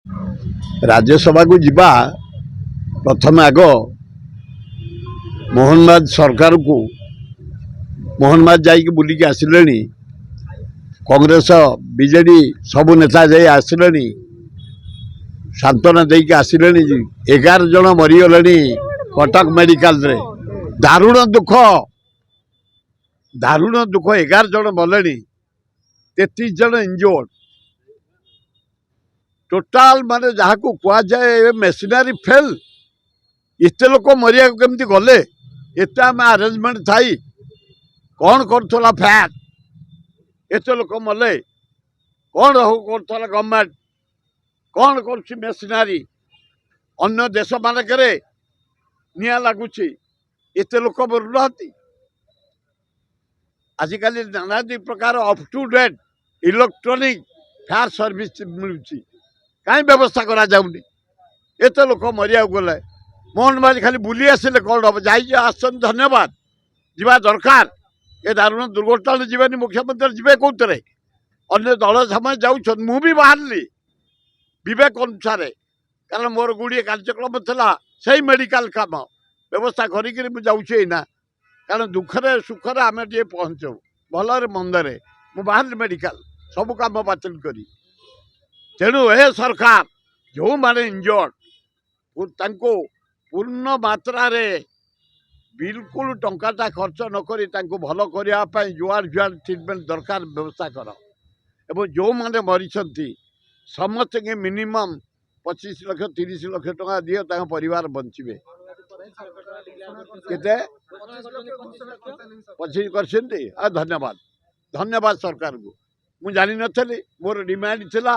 राज्यसभा को जीवा प्रथम आग मोहनबाद सरकार को मोहनबाद जाइए बुलिकी आसिले कांग्रेस बीजेडी सबू नेता जाई आसिले सांत्वना देकी आसिले 11 जन मरीगले कटक मेडिकल रे दारुण दुख 11 जन मले 33 जन इंजोर्ड टोटाल माने जहाँ को कह जाए मेसिनारी फेल इतने लोक मरिया केमती गले एत आम आरेंजमेंट थाई कौन करा फैट एत लोक मले कौन कर गवर्नमेंट कौन कर मेसिनारी अन्य देश मानक निया लगुच एत लोक मरुना आजिकल नाना प्रकार up to date electronic fire service मिलूँ कहीं व्यवस्था करा जाऊनी एत लोक मरिया गले मोहनबाद खाली बुली आसिले कौन हम जासन धन्यवाद जीवा दरकार ए दारुण दुर्घटना जीवानी मुख्यमंत्री जीवे कौन अन्य दल समय जाऊँ मु भी बाहरली विवेक अनुसार कारण मोर गुड़िए कार्यक्रम था से मेडिकल काम व्यवस्था करा कारण दुखरे सुखरे आम टे पहुँचू भलरे मंदरे मु बाहर मेडिकल सब काम बातिल करी तेणु ए सरकार जो माने इंजर्ड पूर्ण मात्रा रे बिल्कुल टंकाटा खर्च नक भल करने जुआड़ जुआड़ ट्रिटमेंट दरकार व्यवस्था कर एवं जो माने मरी समस्त के मिनिमम 25 लाख 30 लाख टका दियो परिवार बंचे केते 25 कर धन्यवाद धन्यवाद सरकार को मुझे जानी नी मोर डिमांड थिला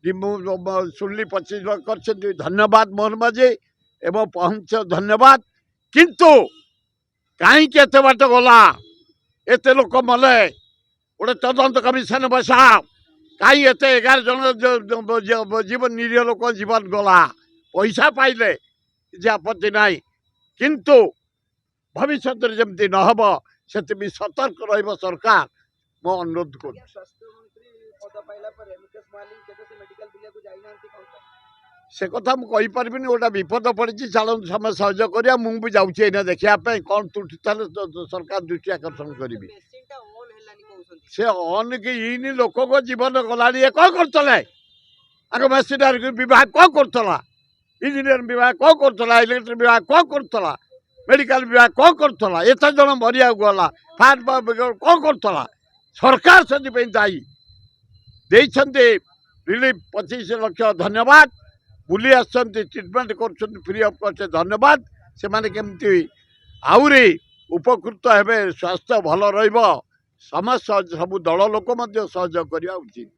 शुणिली 25 लाख कर धन्यवाद मोहनबाद जी एवं पहुँच धन्यवाद किंतु कहीं एत बाट गला एत लोक मले गोटे तदंत कमिशन बसा कहीं एत 11 जन जीवन निरीह लोक जीवन गला पैसा पाइले किसी आपत्ति ना किंतु भविष्य जमती नहब से सतर्क रही सरकार मो अनुरोध कर से कथा मुझे पार्बनी गोटा विपद पड़ी चलो समय सहयोग करा मुझे जाऊँगी देखापी कौन त्रुटि सरकार दृष्टि आकर्षण करी से अन कि इन लोक जीवन गला कौन करते आगे मेसिनारी विभाग कौन करता इंजीनियर विभाग कौन करता इलेक्ट्रिक विभाग कौन करता मेडिकल विभाग कौन करता एत जन मरिया गला फायर कौन करता सरकार से दायी रिलीफ 25 लाख धन्यवाद बुली ट्रिटमेंट कर फ्री ऑफ कॉस्ट धन्यवाद से माने केमती आउरी उपकृत हेबे स्वास्थ्य भल रहिबो समस्त सब दल लोक सहयोग करिया उचित।